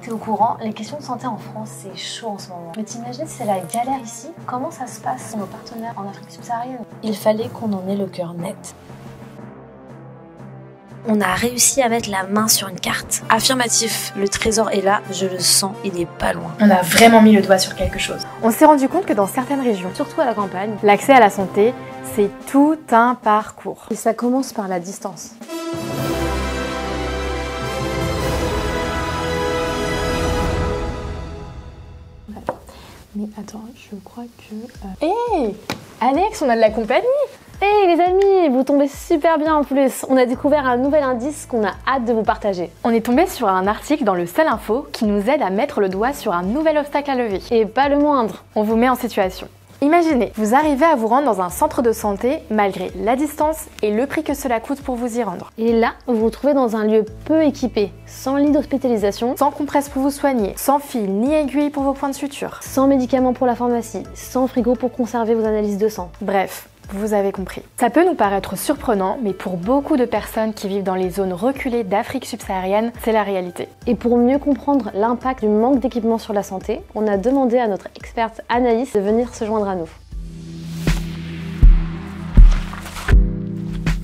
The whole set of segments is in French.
T'es au courant, les questions de santé en France, c'est chaud en ce moment. Mais t'imagines, c'est la galère ici. Comment ça se passe nos partenaires en Afrique subsaharienne? Il fallait qu'on en ait le cœur net. On a réussi à mettre la main sur une carte. Affirmatif, le trésor est là, je le sens, il est pas loin. On a vraiment mis le doigt sur quelque chose. On s'est rendu compte que dans certaines régions, Surtout à la campagne. l'accès à la santé, c'est tout un parcours. Et ça commence par la distance. Mais attends, je crois que... Hé Alex, on a de la compagnie. Hey les amis, vous tombez super bien en plus. On a découvert un nouvel indice qu'on a hâte de vous partager. On est tombé sur un article dans le Seul Info qui nous aide à mettre le doigt sur un nouvel obstacle à lever. Et pas le moindre. On vous met en situation. Imaginez, vous arrivez à vous rendre dans un centre de santé malgré la distance et le prix que cela coûte pour vous y rendre. Et là, vous vous trouvez dans un lieu peu équipé, sans lit d'hospitalisation, Sans compresse pour vous soigner, sans fil ni aiguille pour vos points de suture. sans médicaments pour la pharmacie, sans frigo pour conserver vos analyses de sang. Bref, vous avez compris. Ça peut nous paraître surprenant, mais pour beaucoup de personnes qui vivent dans les zones reculées d'Afrique subsaharienne, c'est la réalité. Et pour mieux comprendre l'impact du manque d'équipement sur la santé, on a demandé à notre experte Anaïs de venir se joindre à nous.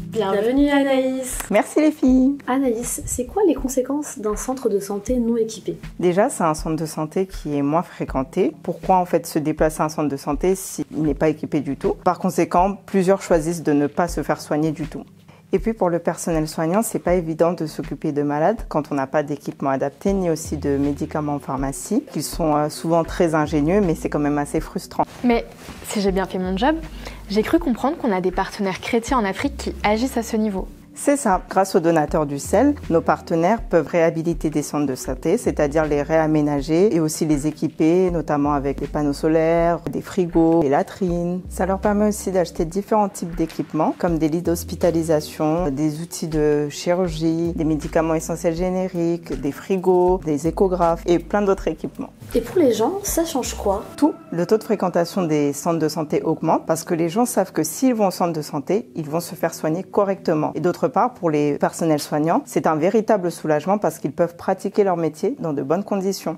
Bienvenue Anaïs. Merci les filles. Anaïs, c'est quoi les conséquences d'un centre de santé non équipé? Déjà, c'est un centre de santé qui est moins fréquenté. Pourquoi en fait se déplacer à un centre de santé s'il n'est pas équipé du tout? Par conséquent, plusieurs choisissent de ne pas se faire soigner du tout. Et puis pour le personnel soignant, c'est pas évident de s'occuper de malades quand on n'a pas d'équipement adapté ni aussi de médicaments en pharmacie. Ils sont souvent très ingénieux, mais c'est quand même assez frustrant. Mais si j'ai bien fait mon job, j'ai cru comprendre qu'on a des partenaires chrétiens en Afrique qui agissent à ce niveau. C'est ça. Grâce aux donateurs du sel, nos partenaires peuvent réhabiliter des centres de santé, c'est-à-dire les réaménager et aussi les équiper, notamment avec des panneaux solaires, des frigos, des latrines. Ça leur permet aussi d'acheter différents types d'équipements, comme des lits d'hospitalisation, des outils de chirurgie, des médicaments essentiels génériques, des frigos, des échographes et plein d'autres équipements. Et pour les gens, ça change quoi? Tout, le taux de fréquentation des centres de santé augmente parce que les gens savent que s'ils vont au centre de santé, ils vont se faire soigner correctement. Et d'autre part, pour les personnels soignants, c'est un véritable soulagement parce qu'ils peuvent pratiquer leur métier dans de bonnes conditions.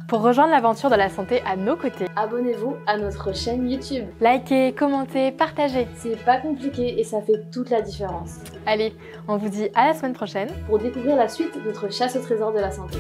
Pour rejoindre l'aventure de la santé à nos côtés, Abonnez-vous à notre chaîne YouTube. likez, commentez, partagez. C'est pas compliqué et ça fait toute la différence. Allez, on vous dit à la semaine prochaine. Pour découvrir la suite de notre chasse au trésor de la santé.